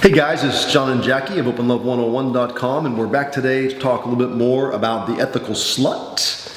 Hey guys, it's John and Jackie of OpenLove101.com, and we're back today to talk a little bit more about the ethical slut.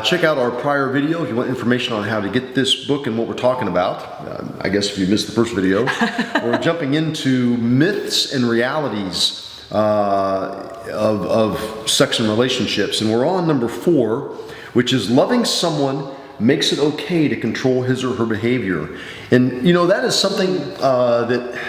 Check out our prior video if you want information on how to get this book and what we're talking about. I guess if you missed the first video. We're jumping into myths and realities of sex and relationships, and we're on number 4, which is loving someone makes it okay to control his or her behavior. And you know, that is something that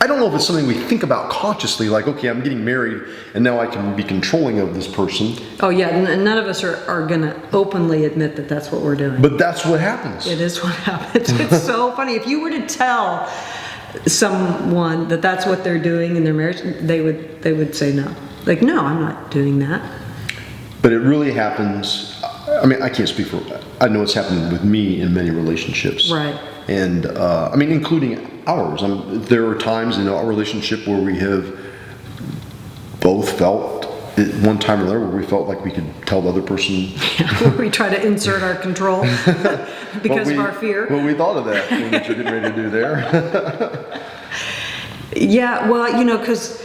I don't know if it's something we think about consciously, like, okay, I'm getting married and now I can be controlling of this person. Oh yeah, and none of us are going to openly admit that that's what we're doing. But that's what happens. It is what happens. It's so funny. If you were to tell someone that that's what they're doing in their marriage, they would say no. Like, no, I'm not doing that. But it really happens. I mean, I can't speak for, I know it's happened with me in many relationships. Right. And I mean, including ours. There are times in our relationship where we have both felt, at one time or another, where we felt like we could tell the other person. Yeah, where we try to insert our control because of our fear. Well, we thought of that, what you're getting ready to do there. Yeah, well, you know, because,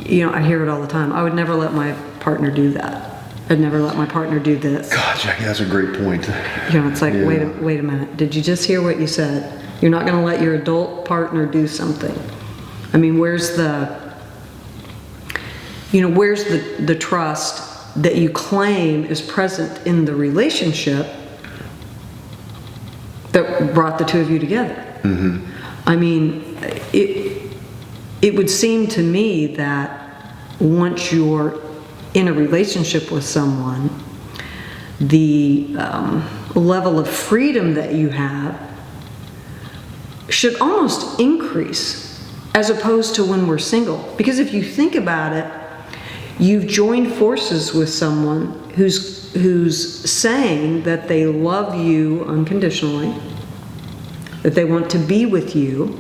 you know, I hear it all the time. I would never let my partner do that. I'd never let my partner do this. God, Jackie, that's a great point. You know, it's like, yeah. wait a minute. Did you just hear what you said? You're not going to let your adult partner do something. I mean, where's the trust that you claim is present in the relationship that brought the two of you together? Mm-hmm. I mean, it would seem to me that once you're in a relationship with someone, the level of freedom that you have should almost increase as opposed to when we're single. Because if you think about it, you've joined forces with someone who's saying that they love you unconditionally, that they want to be with you.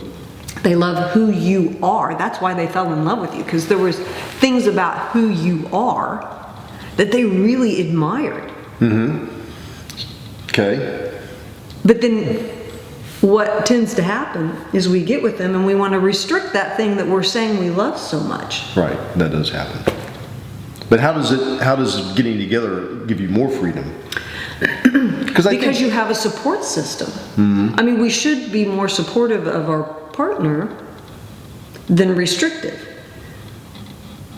They love who you are. That's why they fell in love with you, because there was things about who you are that they really admired. Mm-hmm. Okay. But then what tends to happen is we get with them and we want to restrict that thing that we're saying we love so much. Right, that does happen. But how does getting together give you more freedom? Because you have a support system. Mm-hmm. I mean, we should be more supportive of our partner than restrictive.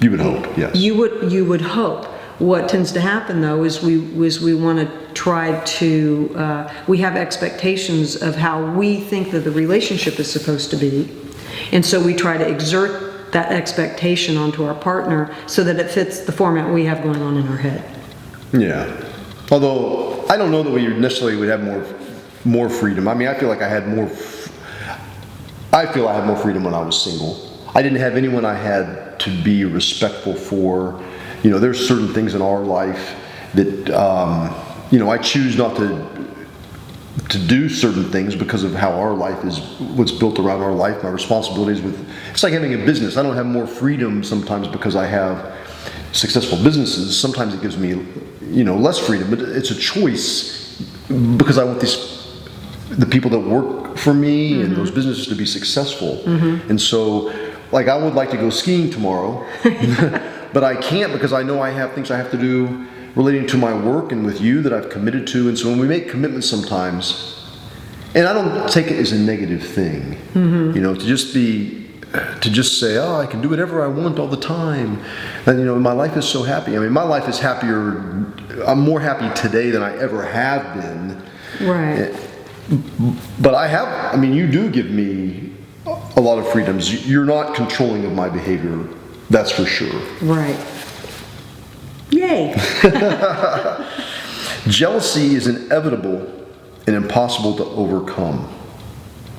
You would hope, yes. You would hope. What tends to happen though is we want to try to we have expectations of how we think that the relationship is supposed to be, and so we try to exert that expectation onto our partner so that it fits the format we have going on in our head. Yeah. Although I don't know that we necessarily would have more freedom. I mean, I feel like I had more freedom when I was single. I didn't have anyone I had to be respectful for. You know, there's certain things in our life that, you know, I choose not to do certain things because of how our life is, what's built around our life, my responsibilities with, it's like having a business. I don't have more freedom sometimes because I have successful businesses. Sometimes it gives me, you know, less freedom, but it's a choice because I want the people that work for me mm-hmm. and those businesses to be successful. Mm-hmm. And so, like, I would like to go skiing tomorrow, but I can't because I know I have things I have to do relating to my work and with you that I've committed to. And so when we make commitments sometimes, and I don't take it as a negative thing, mm-hmm. you know, to just say, oh, I can do whatever I want all the time. And, you know, my life is so happy. I mean, my life is happier. I'm more happy today than I ever have been. Right. But you do give me a lot of freedoms. You're not controlling of my behavior, that's for sure. Right. Yay. Jealousy is inevitable and impossible to overcome.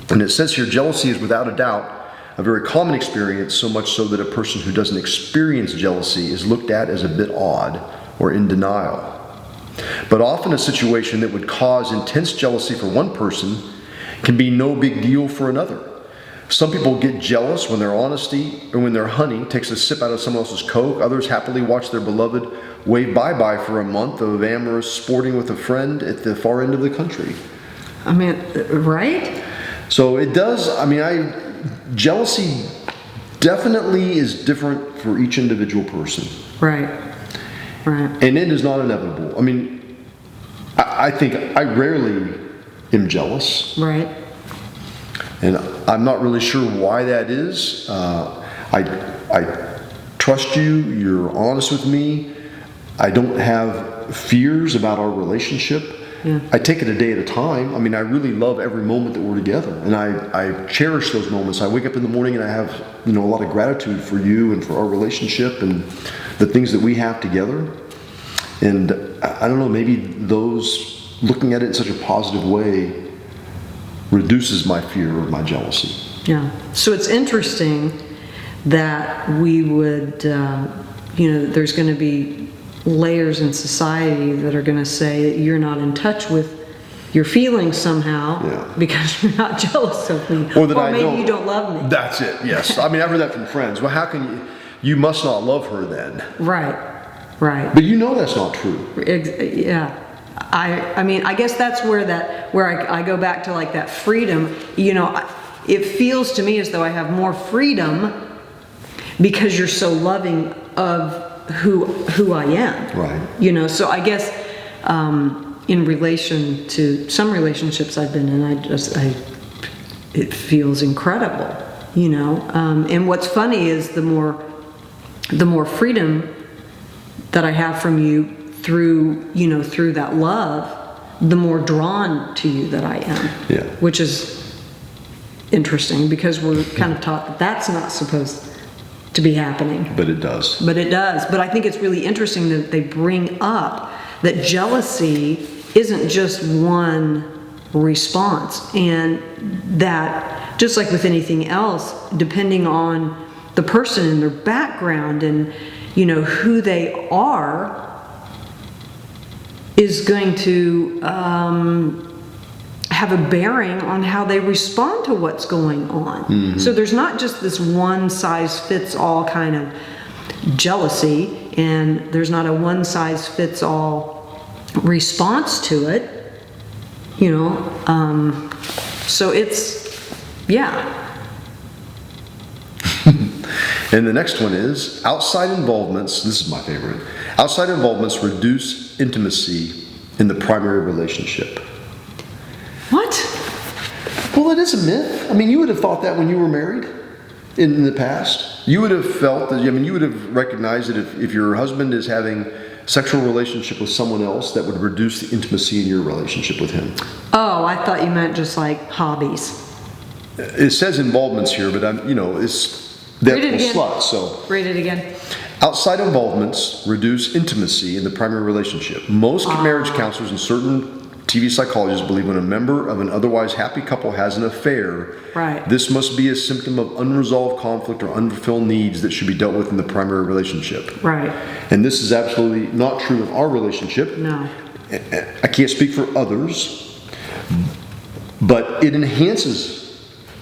And it says here, jealousy is without a doubt a very common experience, so much so that a person who doesn't experience jealousy is looked at as a bit odd or in denial. But often a situation that would cause intense jealousy for one person can be no big deal for another. Some people get jealous when their honesty or when their honey takes a sip out of someone else's Coke. Others happily watch their beloved wave bye-bye for a month of amorous sporting with a friend at the far end of the country. I mean, right? So it does, I mean, jealousy definitely is different for each individual person. Right. Right. And it is not inevitable. I mean, I think I rarely am jealous. Right. And I'm not really sure why that is. I trust you. You're honest with me. I don't have fears about our relationship. Yeah. I take it a day at a time. I mean, I really love every moment that we're together, and I cherish those moments. I wake up in the morning and I have, a lot of gratitude for you and for our relationship and the things that we have together. And I don't know, maybe those, looking at it in such a positive way, reduces my fear or my jealousy. Yeah. So it's interesting that we would, there's going to be layers in society that are going to say that you're not in touch with your feelings somehow because you're not jealous of me, or that maybe you don't love me. That's it. Yes. I mean, I've heard that from friends. Well, how can you must not love her then? Right. Right. But that's not true. Yeah. I mean, I guess that's where I go back to like that freedom. It feels to me as though I have more freedom because you're so loving of who I am. Right. So I guess in relation to some relationships I've been in, it feels incredible. And what's funny is the more freedom that I have from you through that love, the more drawn to you that I am. Yeah. Which is interesting because we're kind of taught that that's not supposed to be happening. But it does. But I think it's really interesting that they bring up that jealousy isn't just one response, and that just like with anything else, depending on the person and their background and who they are, is going to have a bearing on how they respond to what's going on. Mm-hmm. So there's not just this one size fits all kind of jealousy, and there's not a one size fits all response to it, so it's, yeah. And the next one is outside involvements. This is my favorite. Outside involvements reduce intimacy in the primary relationship. What? Well, it is a myth. I mean, you would have thought that when you were married in the past. You would have felt that, you would have recognized that if your husband is having sexual relationship with someone else, that would reduce the intimacy in your relationship with him. Oh, I thought you meant just like hobbies. It says involvements here, but it's that slut, so. Read it again. Outside involvements reduce intimacy in the primary relationship. Most marriage counselors and certain TV psychologists believe when a member of an otherwise happy couple has an affair, right, this must be a symptom of unresolved conflict or unfulfilled needs that should be dealt with in the primary relationship. Right. And this is absolutely not true in our relationship. No. I can't speak for others, but it enhances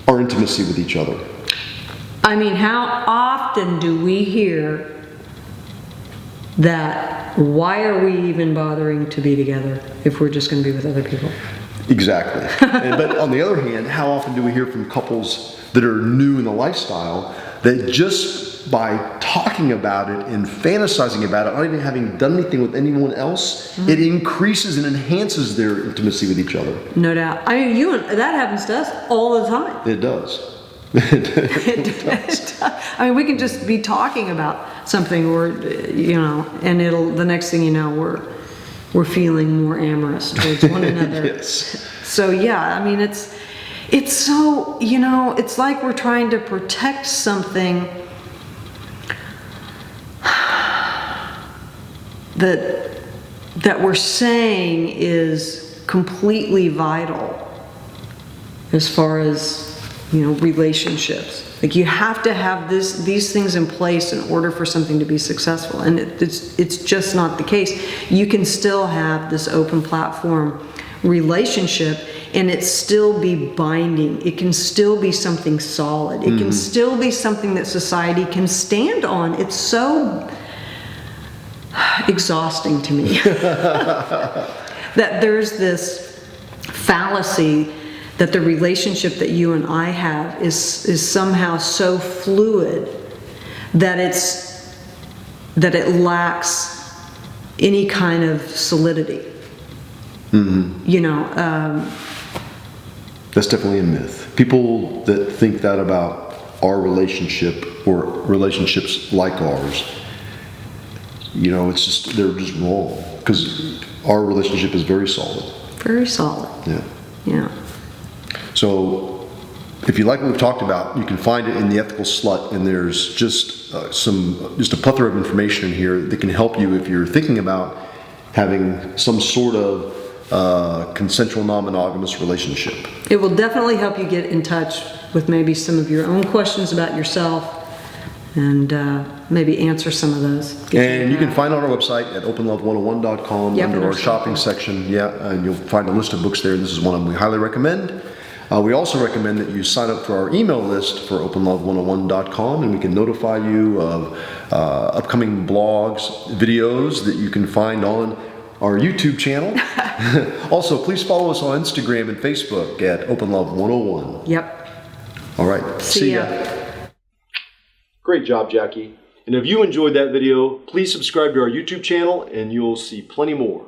our intimacy with each other. I mean, how often do we hear that, why are we even bothering to be together if we're just going to be with other people? Exactly. But on the other hand, how often do we hear from couples that are new in the lifestyle that just by talking about it and fantasizing about it, not even having done anything with anyone else, it increases and enhances their intimacy with each other? No doubt. I mean, that happens to us all the time. It does. I mean, we can just be talking about something, or and the next thing you know, we're feeling more amorous towards one another. Yes. So yeah, I mean, it's so, it's like we're trying to protect something that we're saying is completely vital as far as relationships. Like, you have to have these things in place in order for something to be successful, and it's just not the case. You can still have this open platform relationship and it still be binding. It can still be something solid. It can still be something that society can stand on. It's so exhausting to me that there's this fallacy that the relationship that you and I have is somehow so fluid that it lacks any kind of solidity. You know, That's definitely a myth. People that think that about our relationship or relationships like ours, you know, it's just, they're just wrong, because our relationship is very solid. very solid. Yeah. Yeah. So if you like what we've talked about, you can find it in The Ethical Slut, and there's just just a plethora of information in here that can help you if you're thinking about having some sort of consensual non-monogamous relationship. It will definitely help you get in touch with maybe some of your own questions about yourself, and maybe answer some of those. And you can find it on our website at openlove101.com Yep, under in our our shopping section. Yeah, and you'll find a list of books there, and this is one of them we highly recommend. We also recommend that you sign up for our email list for openlove101.com, and we can notify you of upcoming blogs, videos that you can find on our YouTube channel. Also, please follow us on Instagram and Facebook at openlove101. Yep. All right. See ya. Great job, Jackie. And if you enjoyed that video, please subscribe to our YouTube channel and you'll see plenty more.